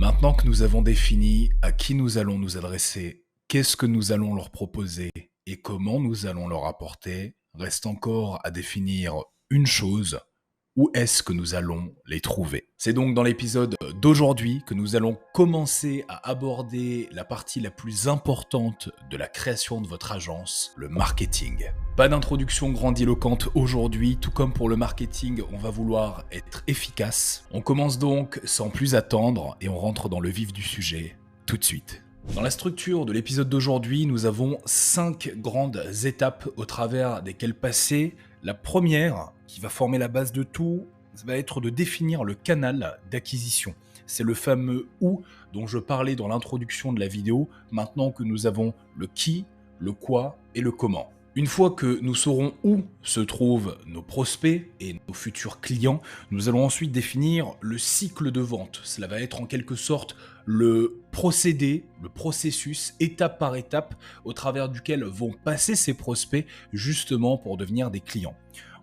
Maintenant que nous avons défini à qui nous allons nous adresser, qu'est-ce que nous allons leur proposer et comment nous allons leur apporter, reste encore à définir une chose: où est-ce que nous allons les trouver? C'est donc dans l'épisode d'aujourd'hui que nous allons commencer à aborder la partie la plus importante de la création de votre agence, le marketing. Pas d'introduction grandiloquente aujourd'hui, tout comme pour le marketing, on va vouloir être efficace. On commence donc sans plus attendre et on rentre dans le vif du sujet tout de suite. Dans la structure de l'épisode d'aujourd'hui, nous avons 5 grandes étapes au travers desquelles passer. La première, qui va former la base de tout, ça va être de définir le canal d'acquisition. C'est le fameux « où » dont je parlais dans l'introduction de la vidéo, maintenant que nous avons le qui, le quoi et le comment. Une fois que nous saurons où se trouvent nos prospects et nos futurs clients, nous allons ensuite définir le cycle de vente. Cela va être en quelque sorte le procédé, le processus, étape par étape, au travers duquel vont passer ces prospects justement pour devenir des clients.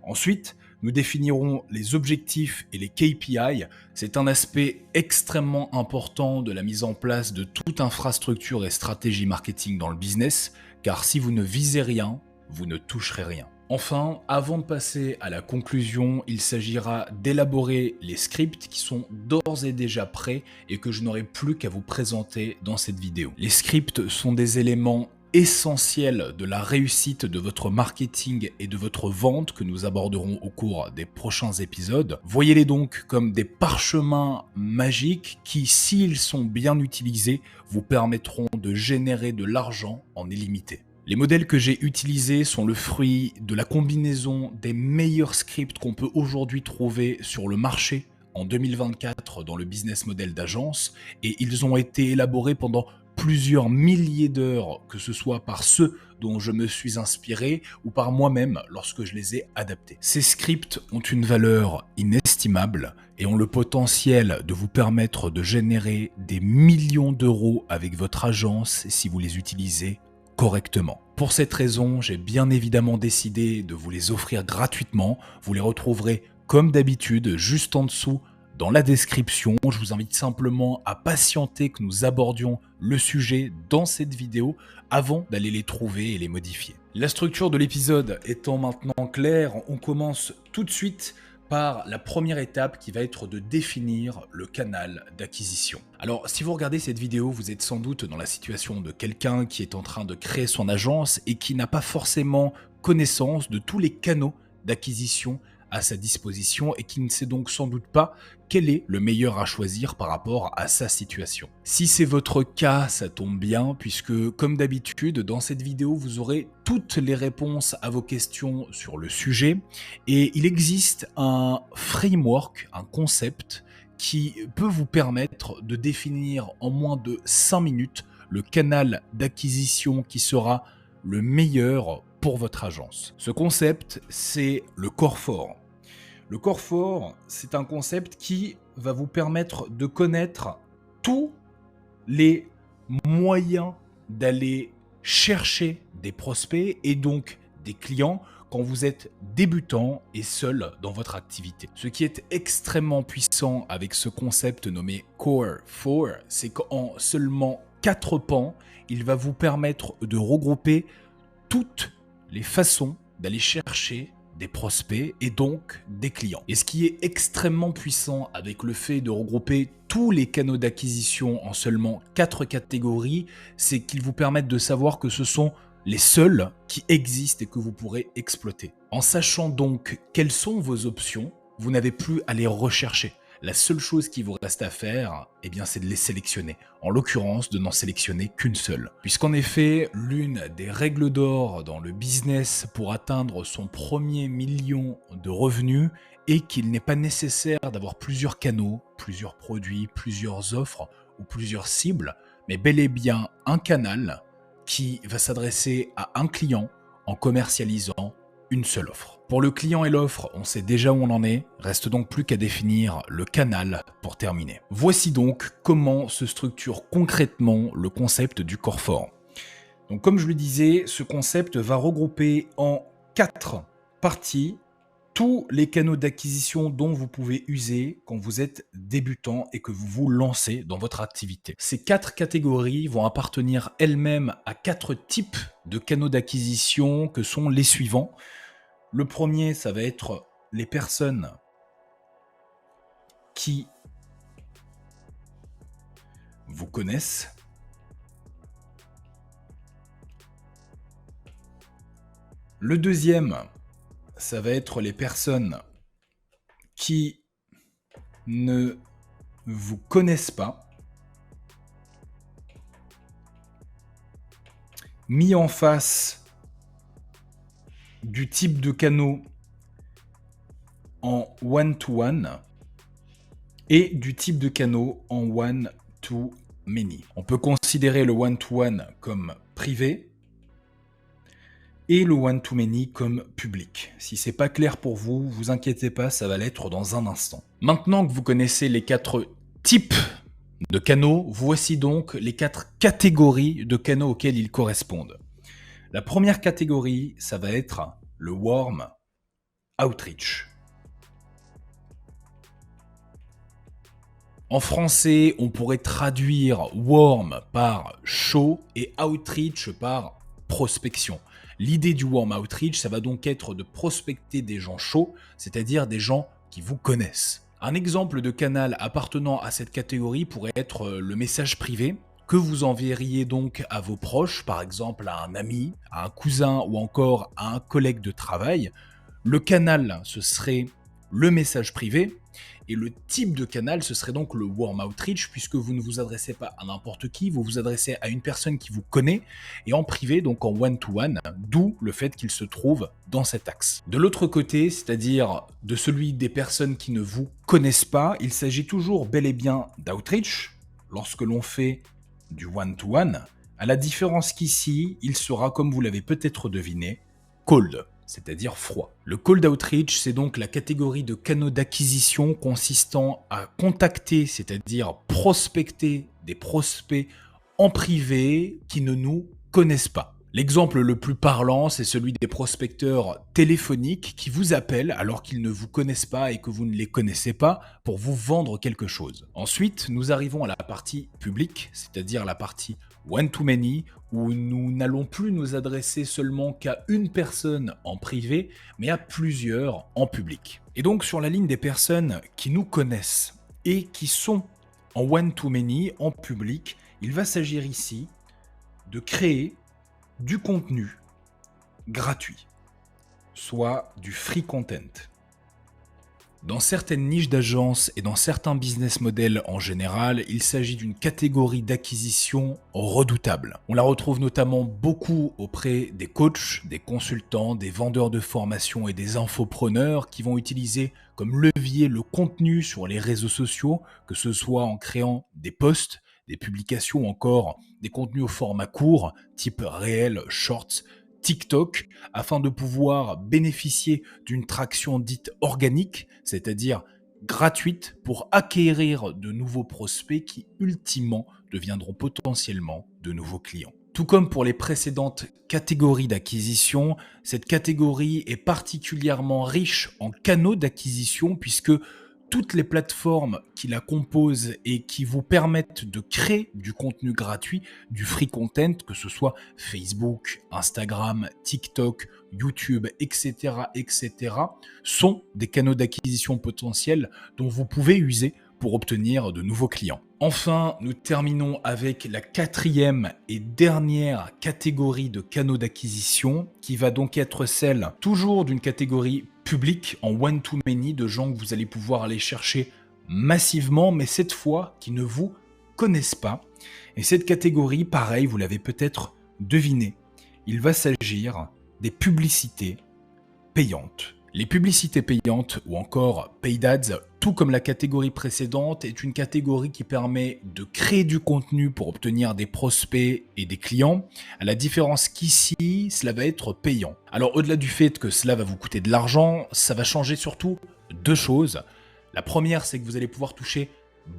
Ensuite, nous définirons les objectifs et les KPI. C'est un aspect extrêmement important de la mise en place de toute infrastructure et stratégie marketing dans le business, car si vous ne visez rien, vous ne toucherez rien. Enfin, avant de passer à la conclusion, il s'agira d'élaborer les scripts qui sont d'ores et déjà prêts et que je n'aurai plus qu'à vous présenter dans cette vidéo. Les scripts sont des éléments essentiels de la réussite de votre marketing et de votre vente que nous aborderons au cours des prochains épisodes. Voyez-les donc comme des parchemins magiques qui, s'ils sont bien utilisés, vous permettront de générer de l'argent en illimité. Les modèles que j'ai utilisés sont le fruit de la combinaison des meilleurs scripts qu'on peut aujourd'hui trouver sur le marché en 2024 dans le business model d'agence, et ils ont été élaborés pendant plusieurs milliers d'heures, que ce soit par ceux dont je me suis inspiré ou par moi-même lorsque je les ai adaptés. Ces scripts ont une valeur inestimable et ont le potentiel de vous permettre de générer des millions d'euros avec votre agence si vous les utilisez correctement. Pour cette raison, j'ai bien évidemment décidé de vous les offrir gratuitement. Vous les retrouverez comme d'habitude juste en dessous dans la description. Je vous invite simplement à patienter que nous abordions le sujet dans cette vidéo avant d'aller les trouver et les modifier. La structure de l'épisode étant maintenant claire, on commence tout de suite par la première étape qui va être de définir le canal d'acquisition. Alors, si vous regardez cette vidéo, vous êtes sans doute dans la situation de quelqu'un qui est en train de créer son agence et qui n'a pas forcément connaissance de tous les canaux d'acquisition à sa disposition et qui ne sait donc sans doute pas quel est le meilleur à choisir par rapport à sa situation. Si c'est votre cas, ça tombe bien puisque comme d'habitude, dans cette vidéo, vous aurez toutes les réponses à vos questions sur le sujet et il existe un framework, un concept qui peut vous permettre de définir en moins de 5 minutes le canal d'acquisition qui sera le meilleur pour votre agence. Ce concept, c'est le corps fort. Le corps fort, c'est un concept qui va vous permettre de connaître tous les moyens d'aller chercher des prospects et donc des clients quand vous êtes débutant et seul dans votre activité. Ce qui est extrêmement puissant avec ce concept nommé Core 4, c'est qu'en seulement 4 pans, il va vous permettre de regrouper toutes les façons d'aller chercher des prospects et donc des clients. Et ce qui est extrêmement puissant avec le fait de regrouper tous les canaux d'acquisition en seulement 4 catégories, c'est qu'ils vous permettent de savoir que ce sont les seuls qui existent et que vous pourrez exploiter. En sachant donc quelles sont vos options, vous n'avez plus à les rechercher. La seule chose qui vous reste à faire, eh bien, c'est de les sélectionner. En l'occurrence, de n'en sélectionner qu'une seule. Puisqu'en effet, l'une des règles d'or dans le business pour atteindre son premier million de revenus est qu'il n'est pas nécessaire d'avoir plusieurs canaux, plusieurs produits, plusieurs offres ou plusieurs cibles, mais bel et bien un canal qui va s'adresser à un client en commercialisant une seule offre. Pour le client et l'offre, on sait déjà où on en est, reste donc plus qu'à définir le canal pour terminer. Voici donc comment se structure concrètement le concept du corps fort. Donc comme je le disais, ce concept va regrouper en 4 parties tous les canaux d'acquisition dont vous pouvez user quand vous êtes débutant et que vous vous lancez dans votre activité. Ces 4 catégories vont appartenir elles-mêmes à 4 types de canaux d'acquisition que sont les suivants. Le premier, ça va être les personnes qui vous connaissent. Le deuxième, ça va être les personnes qui ne vous connaissent pas, mis en face du type de canaux en one-to-one et du type de canaux en one-to-many. On peut considérer le one-to-one comme privé et le one-to-many comme public. Si c'est pas clair pour vous, vous inquiétez pas, ça va l'être dans un instant. Maintenant que vous connaissez les 4 types de canaux, voici donc les 4 catégories de canaux auxquels ils correspondent. La première catégorie, ça va être le warm outreach. En français, on pourrait traduire warm par chaud et outreach par prospection. L'idée du warm outreach, ça va donc être de prospecter des gens chauds, c'est-à-dire des gens qui vous connaissent. Un exemple de canal appartenant à cette catégorie pourrait être le message privé, que vous enverriez donc à vos proches, par exemple à un ami, à un cousin ou encore à un collègue de travail. Le canal, ce serait le message privé. Et le type de canal, ce serait donc le warm outreach, puisque vous ne vous adressez pas à n'importe qui, vous vous adressez à une personne qui vous connaît, et en privé, donc en one-to-one, d'où le fait qu'il se trouve dans cet axe. De l'autre côté, c'est-à-dire de celui des personnes qui ne vous connaissent pas, il s'agit toujours bel et bien d'outreach, lorsque l'on fait du one-to-one, à la différence qu'ici, il sera, comme vous l'avez peut-être deviné, cold, c'est-à-dire froid. Le cold outreach, c'est donc la catégorie de canaux d'acquisition consistant à contacter, c'est-à-dire prospecter des prospects en privé qui ne nous connaissent pas. L'exemple le plus parlant, c'est celui des prospecteurs téléphoniques qui vous appellent alors qu'ils ne vous connaissent pas et que vous ne les connaissez pas pour vous vendre quelque chose. Ensuite, nous arrivons à la partie publique, c'est-à-dire la partie one-to-many, où nous n'allons plus nous adresser seulement qu'à une personne en privé, mais à plusieurs en public. Et donc sur la ligne des personnes qui nous connaissent et qui sont en one-to-many, en public, il va s'agir ici de créer du contenu gratuit, soit du free content. Dans certaines niches d'agences et dans certains business models en général, il s'agit d'une catégorie d'acquisition redoutable. On la retrouve notamment beaucoup auprès des coachs, des consultants, des vendeurs de formation et des infopreneurs qui vont utiliser comme levier le contenu sur les réseaux sociaux, que ce soit en créant des posts, des publications ou encore des contenus au format court, type réel, shorts, TikTok, afin de pouvoir bénéficier d'une traction dite organique, c'est-à-dire gratuite, pour acquérir de nouveaux prospects qui ultimement deviendront potentiellement de nouveaux clients. Tout comme pour les précédentes catégories d'acquisition, cette catégorie est particulièrement riche en canaux d'acquisition puisque toutes les plateformes qui la composent et qui vous permettent de créer du contenu gratuit, du free content, que ce soit Facebook, Instagram, TikTok, YouTube, etc., sont des canaux d'acquisition potentiels dont vous pouvez user pour obtenir de nouveaux clients. Enfin, nous terminons avec la 4e et dernière catégorie de canaux d'acquisition, qui va donc être celle toujours d'une catégorie publique en one-to-many, de gens que vous allez pouvoir aller chercher massivement, mais cette fois qui ne vous connaissent pas. Et cette catégorie, pareil, vous l'avez peut-être deviné, il va s'agir des publicités payantes. Les publicités payantes ou encore paid ads, tout comme la catégorie précédente, est une catégorie qui permet de créer du contenu pour obtenir des prospects et des clients, à la différence qu'ici, cela va être payant. Alors au-delà du fait que cela va vous coûter de l'argent, ça va changer surtout 2 choses. La première, c'est que vous allez pouvoir toucher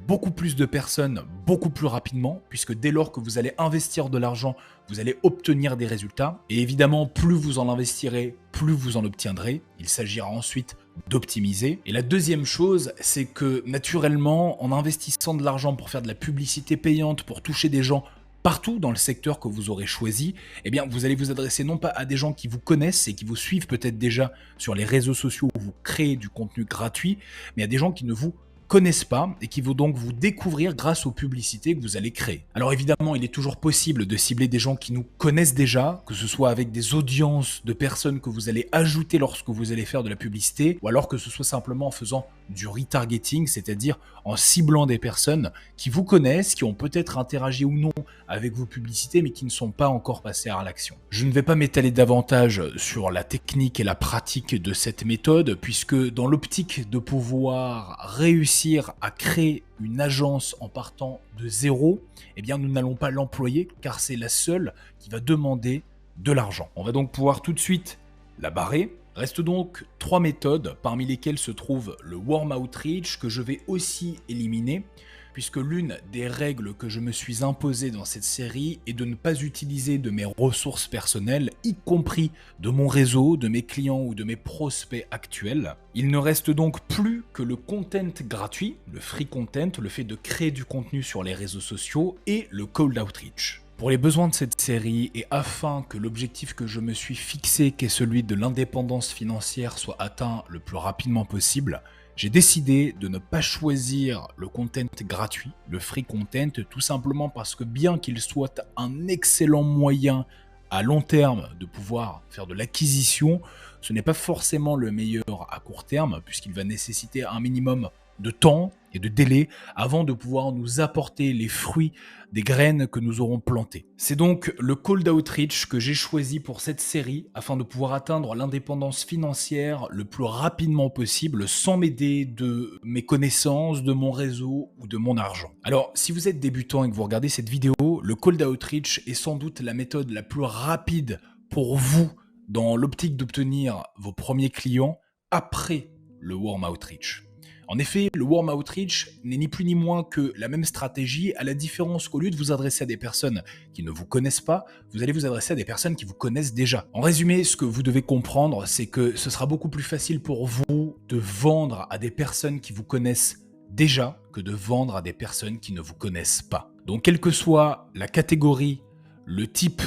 beaucoup plus de personnes beaucoup plus rapidement, puisque dès lors que vous allez investir de l'argent, vous allez obtenir des résultats. Et évidemment, plus vous en investirez, plus vous en obtiendrez. Il s'agira ensuite d'optimiser. Et la deuxième chose, c'est que naturellement, en investissant de l'argent pour faire de la publicité payante, pour toucher des gens partout dans le secteur que vous aurez choisi, eh bien, vous allez vous adresser non pas à des gens qui vous connaissent et qui vous suivent peut-être déjà sur les réseaux sociaux où vous créez du contenu gratuit, mais à des gens qui ne vous connaissent pas et qui vont donc vous découvrir grâce aux publicités que vous allez créer. Alors évidemment, il est toujours possible de cibler des gens qui nous connaissent déjà, que ce soit avec des audiences de personnes que vous allez ajouter lorsque vous allez faire de la publicité, ou alors que ce soit simplement en faisant du retargeting, c'est-à-dire en ciblant des personnes qui vous connaissent, qui ont peut-être interagi ou non avec vos publicités, mais qui ne sont pas encore passées à l'action. Je ne vais pas m'étaler davantage sur la technique et la pratique de cette méthode, puisque dans l'optique de pouvoir réussir à créer une agence en partant de zéro, eh bien nous n'allons pas l'employer, car c'est la seule qui va demander de l'argent. On va donc pouvoir tout de suite la barrer. Restent donc 3 méthodes, parmi lesquelles se trouve le warm outreach, que je vais aussi éliminer, puisque l'une des règles que je me suis imposée dans cette série est de ne pas utiliser de mes ressources personnelles, y compris de mon réseau, de mes clients ou de mes prospects actuels. Il ne reste donc plus que le content gratuit, le free content, le fait de créer du contenu sur les réseaux sociaux, et le cold outreach. Pour les besoins de cette série et afin que l'objectif que je me suis fixé, qui est celui de l'indépendance financière, soit atteint le plus rapidement possible, j'ai décidé de ne pas choisir le content gratuit, le free content, tout simplement parce que bien qu'il soit un excellent moyen à long terme de pouvoir faire de l'acquisition, ce n'est pas forcément le meilleur à court terme, puisqu'il va nécessiter un minimum de temps et de délai avant de pouvoir nous apporter les fruits des graines que nous aurons plantées. C'est donc le cold outreach que j'ai choisi pour cette série afin de pouvoir atteindre l'indépendance financière le plus rapidement possible sans m'aider de mes connaissances, de mon réseau ou de mon argent. Alors, si vous êtes débutant et que vous regardez cette vidéo, le cold outreach est sans doute la méthode la plus rapide pour vous dans l'optique d'obtenir vos premiers clients après le warm outreach. En effet, le warm outreach n'est ni plus ni moins que la même stratégie, à la différence qu'au lieu de vous adresser à des personnes qui ne vous connaissent pas, vous allez vous adresser à des personnes qui vous connaissent déjà. En résumé, ce que vous devez comprendre, c'est que ce sera beaucoup plus facile pour vous de vendre à des personnes qui vous connaissent déjà que de vendre à des personnes qui ne vous connaissent pas. Donc, quelle que soit la catégorie, le type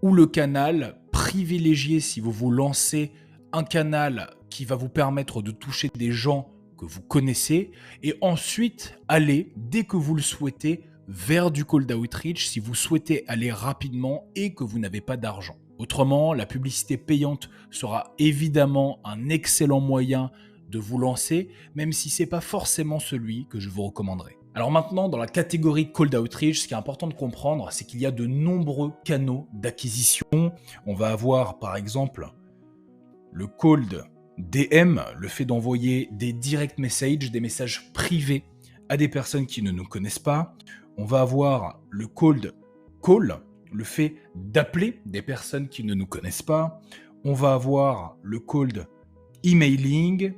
ou le canal, privilégiez si vous vous lancez un canal qui va vous permettre de toucher des gens que vous connaissez et ensuite allez, dès que vous le souhaitez, vers du cold outreach si vous souhaitez aller rapidement et que vous n'avez pas d'argent. Autrement, la publicité payante sera évidemment un excellent moyen de vous lancer, même si ce n'est pas forcément celui que je vous recommanderais. Alors maintenant, dans la catégorie cold outreach, ce qui est important de comprendre, c'est qu'il y a de nombreux canaux d'acquisition. On va avoir par exemple le cold DM, le fait d'envoyer des direct messages, des messages privés à des personnes qui ne nous connaissent pas. On va avoir le cold call, le fait d'appeler des personnes qui ne nous connaissent pas. On va avoir le cold emailing,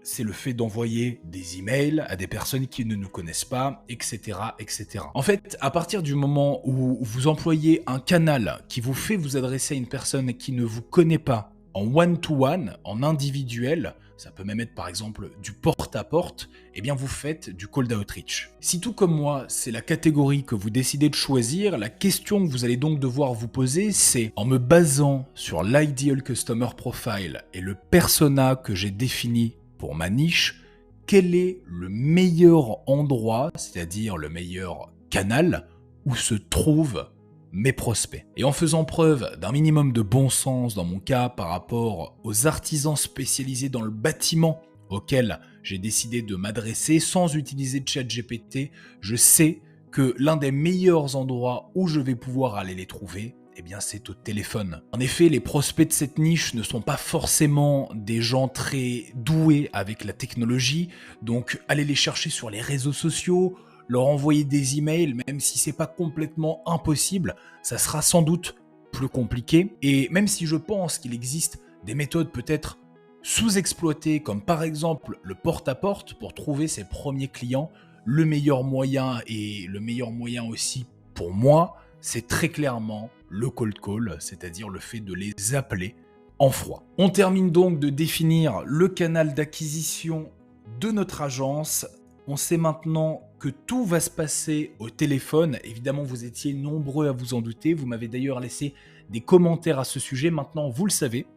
c'est le fait d'envoyer des emails à des personnes qui ne nous connaissent pas, etc., etc. En fait, à partir du moment où vous employez un canal qui vous fait vous adresser à une personne qui ne vous connaît pas, en one-to-one, en individuel, ça peut même être par exemple du porte-à-porte, eh bien vous faites du cold outreach. Si tout comme moi, c'est la catégorie que vous décidez de choisir, la question que vous allez donc devoir vous poser, c'est en me basant sur l'ideal customer profile et le persona que j'ai défini pour ma niche, quel est le meilleur endroit, c'est-à-dire le meilleur canal où se trouvent mes prospects. Et en faisant preuve d'un minimum de bon sens dans mon cas par rapport aux artisans spécialisés dans le bâtiment auxquels j'ai décidé de m'adresser sans utiliser ChatGPT, je sais que l'un des meilleurs endroits où je vais pouvoir aller les trouver, eh bien c'est au téléphone. En effet, les prospects de cette niche ne sont pas forcément des gens très doués avec la technologie, donc allez les chercher sur les réseaux sociaux, leur envoyer des emails, même si c'est pas complètement impossible, ça sera sans doute plus compliqué. Et même si je pense qu'il existe des méthodes peut-être sous-exploitées, comme par exemple le porte-à-porte pour trouver ses premiers clients, le meilleur moyen et le meilleur moyen aussi pour moi, c'est très clairement le cold call, c'est-à-dire le fait de les appeler en froid. On termine donc de définir le canal d'acquisition de notre agence. On sait maintenant que tout va se passer au téléphone. Évidemment, vous étiez nombreux à vous en douter. Vous m'avez d'ailleurs laissé des commentaires à ce sujet. Maintenant, vous le savez.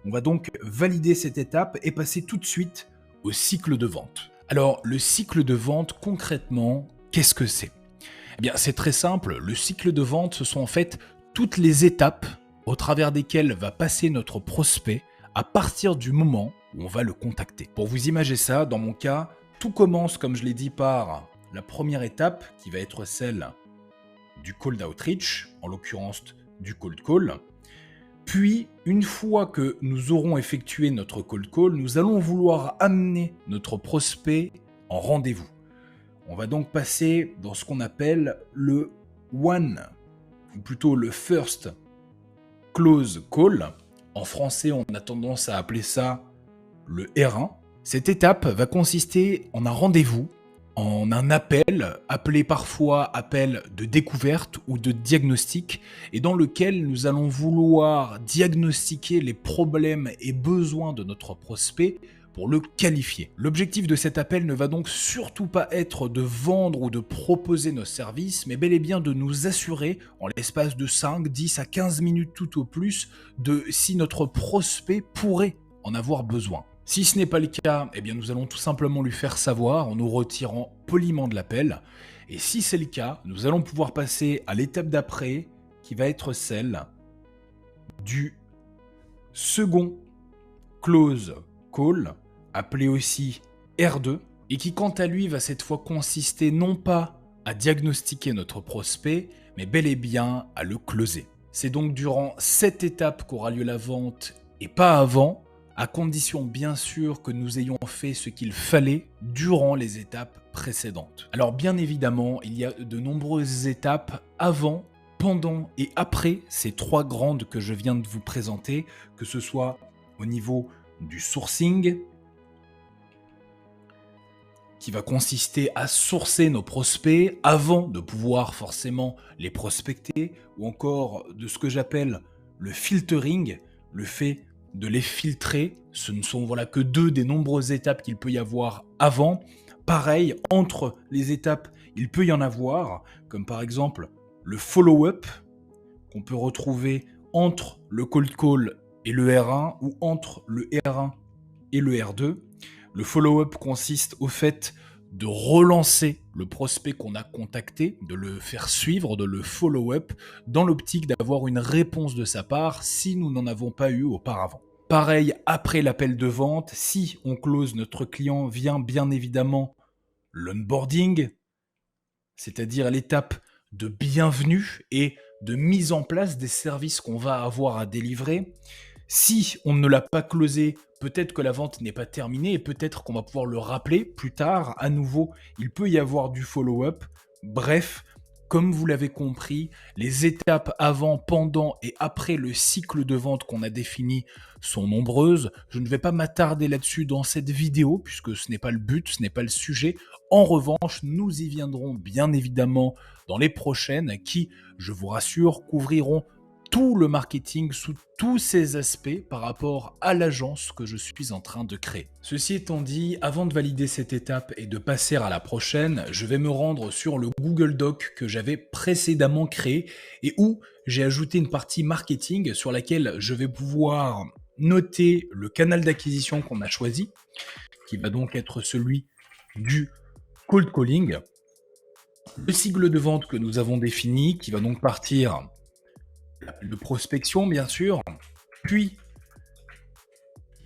On va donc valider cette étape et passer tout de suite au cycle de vente. Alors, le cycle de vente, concrètement, qu'est-ce que c'est ? Eh bien, c'est très simple. Le cycle de vente, ce sont en fait toutes les étapes au travers desquelles va passer notre prospect à partir du moment où on va le contacter. Pour vous imaginer ça, dans mon cas, tout commence, comme je l'ai dit, par la première étape qui va être celle du cold outreach, en l'occurrence du cold call. Puis, une fois que nous aurons effectué notre cold call, nous allons vouloir amener notre prospect en rendez-vous. On va donc passer dans ce qu'on appelle le one, ou plutôt le first close call. En français, on a tendance à appeler ça le R1. Cette étape va consister en un rendez-vous, en un appel, appelé parfois appel de découverte ou de diagnostic, et dans lequel nous allons vouloir diagnostiquer les problèmes et besoins de notre prospect pour le qualifier. L'objectif de cet appel ne va donc surtout pas être de vendre ou de proposer nos services, mais bel et bien de nous assurer, en l'espace de 5, 10 à 15 minutes tout au plus, de si notre prospect pourrait en avoir besoin. Si ce n'est pas le cas, eh bien nous allons tout simplement lui faire savoir en nous retirant poliment de l'appel. Et si c'est le cas, nous allons pouvoir passer à l'étape d'après, qui va être celle du second close call, appelé aussi R2, et qui quant à lui va cette fois consister non pas à diagnostiquer notre prospect, mais bel et bien à le closer. C'est donc durant cette étape qu'aura lieu la vente et pas avant, à condition bien sûr que nous ayons fait ce qu'il fallait durant les étapes précédentes. Alors bien évidemment, il y a de nombreuses étapes avant, pendant et après ces trois grandes que je viens de vous présenter, que ce soit au niveau du sourcing, qui va consister à sourcer nos prospects avant de pouvoir forcément les prospecter, ou encore de ce que j'appelle le filtering, le fait de les filtrer. Ce ne sont que deux des nombreuses étapes qu'il peut y avoir avant. Pareil, entre les étapes, il peut y en avoir, comme par exemple le follow-up, qu'on peut retrouver entre le cold call et le R1, ou entre le R1 et le R2. Le follow-up consiste au fait de relancer le prospect qu'on a contacté, de le faire suivre, de le follow-up, dans l'optique d'avoir une réponse de sa part si nous n'en avons pas eu auparavant. Pareil, après l'appel de vente, si on close notre client, vient bien évidemment l'onboarding, c'est-à-dire l'étape de bienvenue et de mise en place des services qu'on va avoir à délivrer. Si on ne l'a pas closé, peut-être que la vente n'est pas terminée et peut-être qu'on va pouvoir le rappeler plus tard. À nouveau, il peut y avoir du follow-up. Bref, comme vous l'avez compris, les étapes avant, pendant et après le cycle de vente qu'on a défini sont nombreuses. Je ne vais pas m'attarder là-dessus dans cette vidéo puisque ce n'est pas le but, ce n'est pas le sujet. En revanche, nous y viendrons bien évidemment dans les prochaines qui, je vous rassure, couvriront tout le marketing sous tous ses aspects par rapport à l'agence que je suis en train de créer. Ceci étant dit, avant de valider cette étape et de passer à la prochaine, je vais me rendre sur le Google Doc que j'avais précédemment créé et où j'ai ajouté une partie marketing sur laquelle je vais pouvoir noter le canal d'acquisition qu'on a choisi, qui va donc être celui du cold calling, le cycle de vente que nous avons défini, qui va donc partir de prospection bien sûr, puis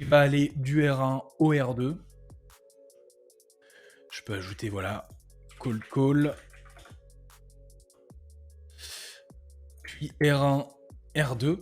il va aller du R1 au R2. Je peux ajouter cold call, puis R1, R2.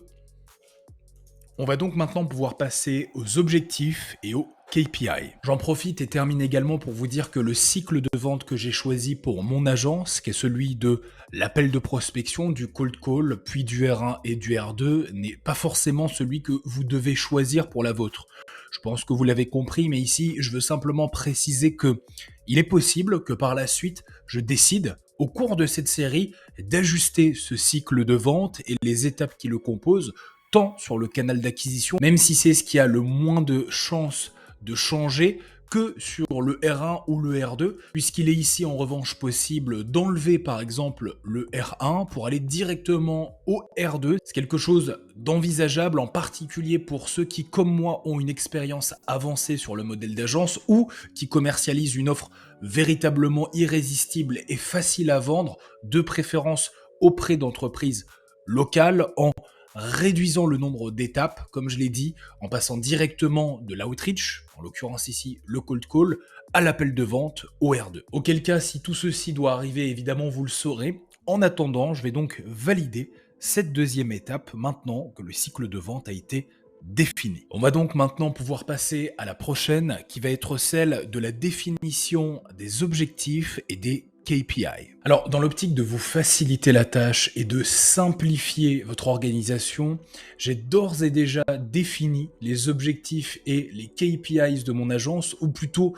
On va donc maintenant pouvoir passer aux objectifs et aux KPI. J'en profite et termine également pour vous dire que le cycle de vente que j'ai choisi pour mon agence, qui est celui de l'appel de prospection, du cold call, puis du R1 et du R2, n'est pas forcément celui que vous devez choisir pour la vôtre. Je pense que vous l'avez compris, mais ici, je veux simplement préciser que il est possible que par la suite, je décide, au cours de cette série, d'ajuster ce cycle de vente et les étapes qui le composent, tant sur le canal d'acquisition, même si c'est ce qui a le moins de chances de changer, que sur le R1 ou le R2, puisqu'il est ici en revanche possible d'enlever par exemple le R1 pour aller directement au R2. C'est quelque chose d'envisageable, en particulier pour ceux qui, comme moi, ont une expérience avancée sur le modèle d'agence ou qui commercialisent une offre véritablement irrésistible et facile à vendre, de préférence auprès d'entreprises locales, en réduisant le nombre d'étapes, comme je l'ai dit, en passant directement de l'outreach, en l'occurrence ici le cold call, à l'appel de vente au R2. Auquel cas, si tout ceci doit arriver, évidemment vous le saurez. En attendant, je vais donc valider cette deuxième étape maintenant que le cycle de vente a été défini. On va donc maintenant pouvoir passer à la prochaine, qui va être celle de la définition des objectifs et des KPI. Alors, dans l'optique de vous faciliter la tâche et de simplifier votre organisation, j'ai d'ores et déjà défini les objectifs et les KPIs de mon agence, ou plutôt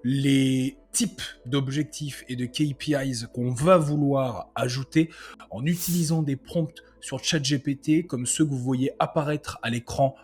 les types d'objectifs et de KPIs qu'on va vouloir ajouter en utilisant des prompts sur ChatGPT comme ceux que vous voyez apparaître à l'écran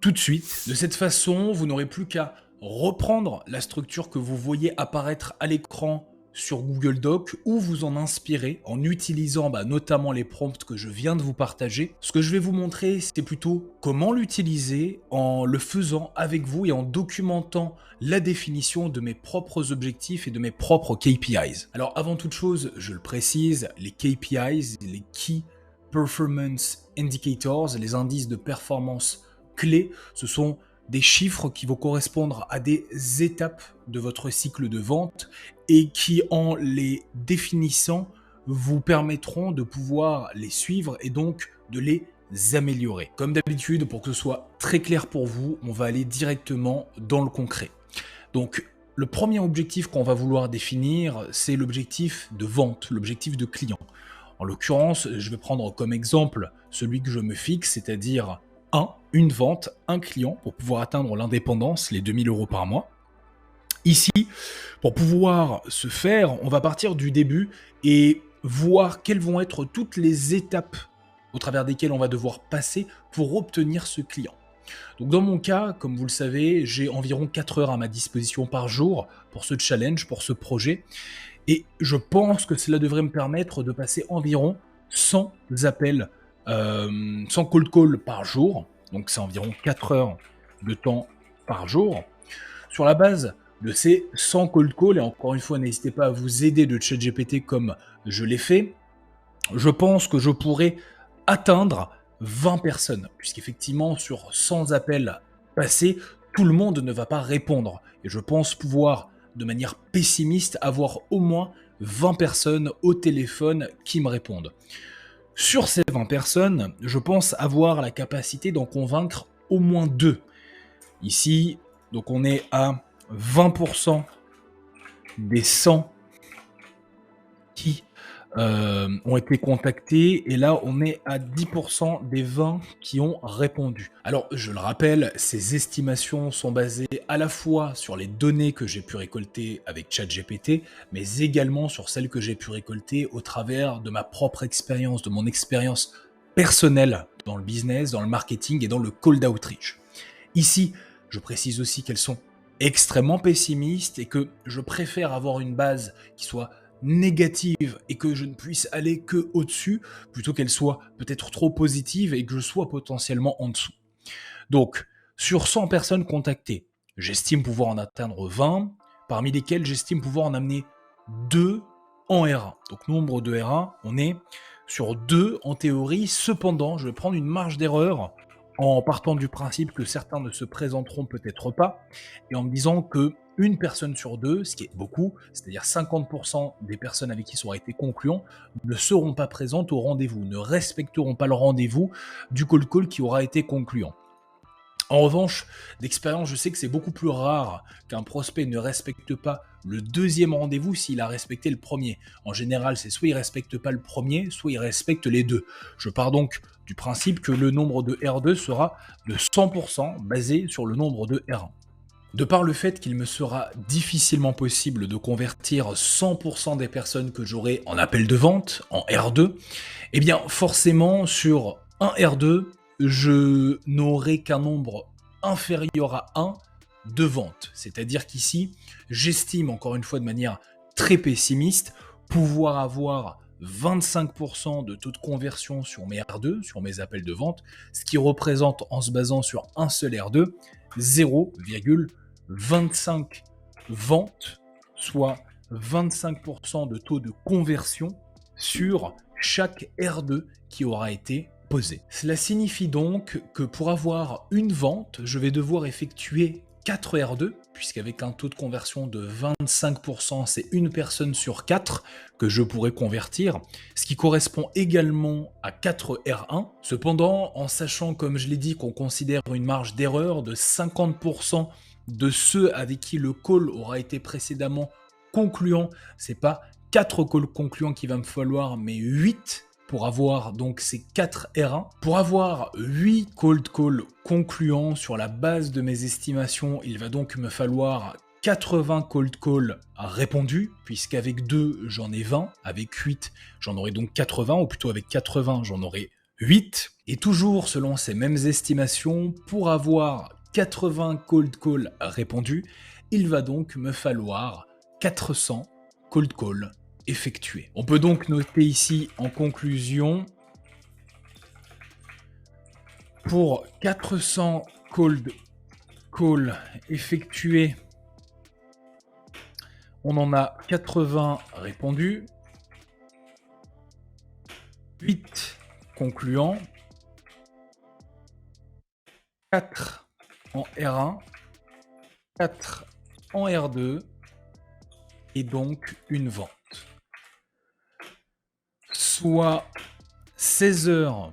tout de suite. De cette façon, vous n'aurez plus qu'à reprendre la structure que vous voyez apparaître à l'écran sur Google Doc ou vous en inspirer en utilisant notamment les prompts que je viens de vous partager. Ce que je vais vous montrer, c'est plutôt comment l'utiliser en le faisant avec vous et en documentant la définition de mes propres objectifs et de mes propres KPIs. Alors avant toute chose, je le précise, les KPIs, les Key Performance Indicators, les indices de performance clés, ce sont des chiffres qui vont correspondre à des étapes de votre cycle de vente et qui, en les définissant, vous permettront de pouvoir les suivre et donc de les améliorer. Comme d'habitude, pour que ce soit très clair pour vous, on va aller directement dans le concret. Donc, le premier objectif qu'on va vouloir définir, c'est l'objectif de vente, l'objectif de client. En l'occurrence, je vais prendre comme exemple celui que je me fixe, c'est-à-dire une vente, un client, pour pouvoir atteindre l'indépendance, les 2000 € par mois. Ici, pour pouvoir se faire, on va partir du début et voir quelles vont être toutes les étapes au travers desquelles on va devoir passer pour obtenir ce client. Donc dans mon cas, comme vous le savez, j'ai environ 4 heures à ma disposition par jour pour ce challenge, pour ce projet. Et je pense que cela devrait me permettre de passer environ 100 appels, 100 cold calls par jour. Donc c'est environ 4 heures de temps par jour. Sur la base de ces 100 cold calls, et encore une fois, n'hésitez pas à vous aider de ChatGPT comme je l'ai fait, je pense que je pourrais atteindre 20 personnes, puisqu'effectivement, sur 100 appels passés, tout le monde ne va pas répondre. Et je pense pouvoir, de manière pessimiste, avoir au moins 20 personnes au téléphone qui me répondent. Sur ces 20 personnes, je pense avoir la capacité d'en convaincre au moins 2. Ici, donc on est à 20% des 100 qui ont été contactés, et là on est à 10% des 20 qui ont répondu. Alors je le rappelle, ces estimations sont basées à la fois sur les données que j'ai pu récolter avec ChatGPT, mais également sur celles que j'ai pu récolter au travers de ma propre expérience, de mon expérience personnelle dans le business, dans le marketing et dans le cold outreach. Ici, je précise aussi qu'elles sont extrêmement pessimistes et que je préfère avoir une base qui soit négative et que je ne puisse aller que au-dessus, plutôt qu'elle soit peut-être trop positive et que je sois potentiellement en dessous. Donc, sur 100 personnes contactées, j'estime pouvoir en atteindre 20, parmi lesquelles j'estime pouvoir en amener 2 en R1. Donc, nombre de R1, on est sur 2 en théorie. Cependant, je vais prendre une marge d'erreur en partant du principe que certains ne se présenteront peut-être pas, et en me disant que une personne sur 2, ce qui est beaucoup, c'est-à-dire 50% des personnes avec qui ça aura été concluant, ne seront pas présentes au rendez-vous, ne respecteront pas le rendez-vous du call call qui aura été concluant. En revanche, d'expérience, je sais que c'est beaucoup plus rare qu'un prospect ne respecte pas le deuxième rendez-vous s'il a respecté le premier. En général, c'est soit il ne respecte pas le premier, soit il respecte les deux. Je pars donc du principe que le nombre de R2 sera de 100% basé sur le nombre de R1. De par le fait qu'il me sera difficilement possible de convertir 100% des personnes que j'aurai en appel de vente, en R2, eh bien forcément sur un R2, je n'aurai qu'un nombre inférieur à 1 de ventes. C'est-à-dire qu'ici, j'estime, encore une fois de manière très pessimiste, pouvoir avoir 25% de taux de conversion sur mes R2, sur mes appels de vente, ce qui représente, en se basant sur un seul R2, 0,25 ventes, soit 25% de taux de conversion sur chaque R2 qui aura été posé. Cela signifie donc que pour avoir une vente, je vais devoir effectuer 4 R2, puisqu'avec un taux de conversion de 25%, c'est une personne sur 4 que je pourrais convertir, ce qui correspond également à 4 R1. Cependant, en sachant, comme je l'ai dit, qu'on considère une marge d'erreur de 50% de ceux avec qui le call aura été précédemment concluant, c'est pas 4 calls concluants qu'il va me falloir, mais 8 pour avoir donc ces 4 R1. Pour avoir 8 cold calls concluants sur la base de mes estimations, il va donc me falloir 80 cold calls répondus, puisqu'avec 2, j'en ai 20, avec 8, j'en aurai donc 80, ou plutôt avec 80, j'en aurai 8. Et toujours selon ces mêmes estimations, pour avoir 80 cold calls répondus, il va donc me falloir 400 cold calls effectués. On peut donc noter ici en conclusion, pour 400 cold calls effectués, on en a 80 répondus, 8 concluants, 4 en R1, 4 en R2 et donc une vente. Soit 16 heures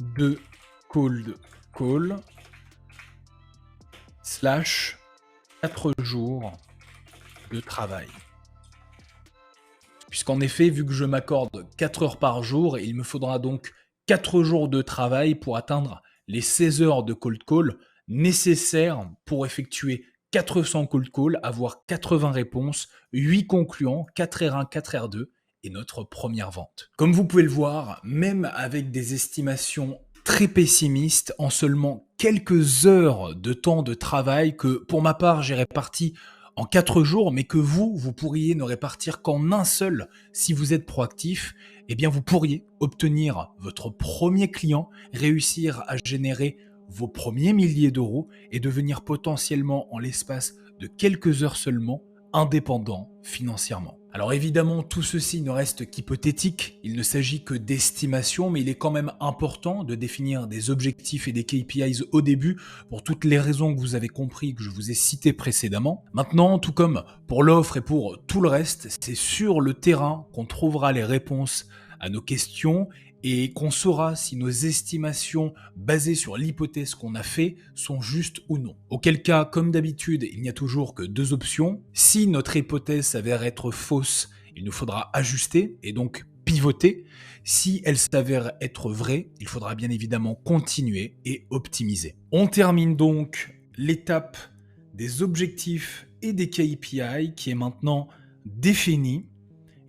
de cold call slash 4 jours de travail. Puisqu'en effet, vu que je m'accorde 4 heures par jour, il me faudra donc 4 jours de travail pour atteindre les 16 heures de cold call nécessaires pour effectuer 400 cold calls, avoir 80 réponses, 8 concluants, 4 R1, 4 R2 et notre première vente. Comme vous pouvez le voir, même avec des estimations très pessimistes, en seulement quelques heures de temps de travail, que pour ma part j'ai réparti en 4 jours, mais que vous pourriez ne répartir qu'en un seul si vous êtes proactif, eh bien vous pourriez obtenir votre premier client, réussir à générer vos premiers milliers d'euros et devenir potentiellement en l'espace de quelques heures seulement indépendant financièrement. Alors évidemment, tout ceci ne reste qu'hypothétique, il ne s'agit que d'estimation, mais il est quand même important de définir des objectifs et des KPIs au début pour toutes les raisons que vous avez compris, que je vous ai citées précédemment. Maintenant, tout comme pour l'offre et pour tout le reste, c'est sur le terrain qu'on trouvera les réponses à nos questions et qu'on saura si nos estimations basées sur l'hypothèse qu'on a fait sont justes ou non. Auquel cas, comme d'habitude, il n'y a toujours que 2 options. Si notre hypothèse s'avère être fausse, il nous faudra ajuster et donc pivoter. Si elle s'avère être vraie, il faudra bien évidemment continuer et optimiser. On termine donc l'étape des objectifs et des KPI qui est maintenant définie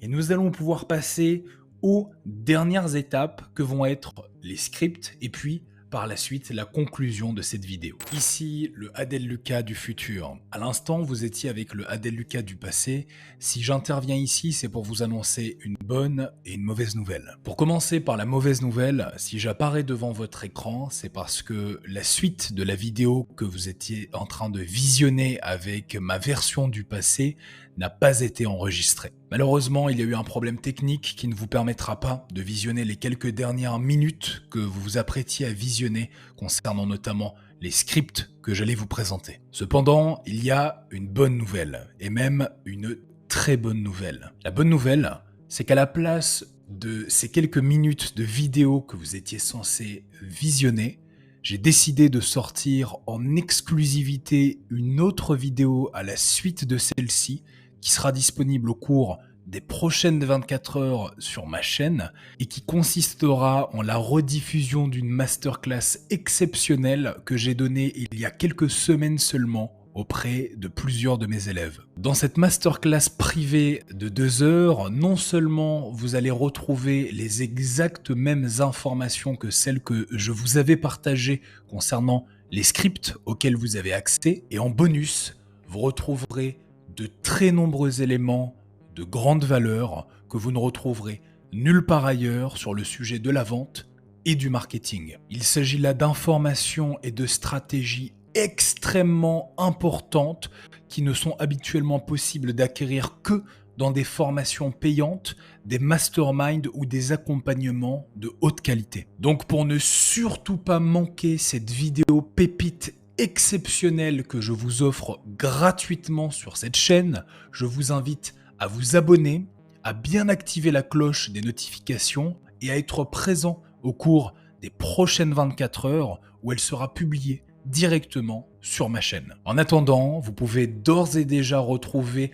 et nous allons pouvoir passer aux dernières étapes que vont être les scripts et puis par la suite la conclusion de cette vidéo. Ici le Adel Lucas du futur. À l'instant vous étiez avec le Adel Lucas du passé. Si j'interviens ici, c'est pour vous annoncer une bonne et une mauvaise nouvelle. Pour commencer par la mauvaise nouvelle, si j'apparais devant votre écran, c'est parce que la suite de la vidéo que vous étiez en train de visionner avec ma version du passé n'a pas été enregistrée. Malheureusement, il y a eu un problème technique qui ne vous permettra pas de visionner les quelques dernières minutes que vous vous apprêtiez à visionner concernant notamment les scripts que j'allais vous présenter. Cependant, il y a une bonne nouvelle, et même une très bonne nouvelle. La bonne nouvelle, c'est qu'à la place de ces quelques minutes de vidéo que vous étiez censé visionner, j'ai décidé de sortir en exclusivité une autre vidéo à la suite de celle-ci, qui sera disponible au cours des prochaines 24 heures sur ma chaîne et qui consistera en la rediffusion d'une masterclass exceptionnelle que j'ai donnée il y a quelques semaines seulement auprès de plusieurs de mes élèves. Dans cette masterclass privée de 2 heures, non seulement vous allez retrouver les exactes mêmes informations que celles que je vous avais partagées concernant les scripts auxquels vous avez accès, et en bonus, vous retrouverez de très nombreux éléments de grande valeur que vous ne retrouverez nulle part ailleurs sur le sujet de la vente et du marketing. Il s'agit là d'informations et de stratégies extrêmement importantes qui ne sont habituellement possibles d'acquérir que dans des formations payantes, des masterminds ou des accompagnements de haute qualité. Donc pour ne surtout pas manquer cette vidéo pépite exceptionnelle que je vous offre gratuitement sur cette chaîne, je vous invite à vous abonner, à bien activer la cloche des notifications et à être présent au cours des prochaines 24 heures où elle sera publiée directement sur ma chaîne. En attendant, vous pouvez d'ores et déjà retrouver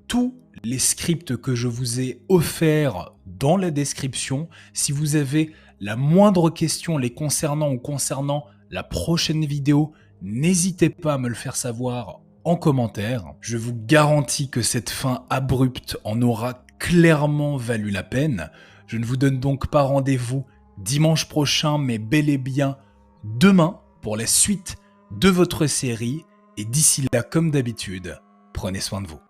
tous les scripts que je vous ai offerts dans la description. Si vous avez la moindre question les concernant ou concernant la prochaine vidéo, n'hésitez pas à me le faire savoir en commentaire. Je vous garantis que cette fin abrupte en aura clairement valu la peine. Je ne vous donne donc pas rendez-vous dimanche prochain, mais bel et bien demain pour la suite de votre série. Et d'ici là, comme d'habitude, prenez soin de vous.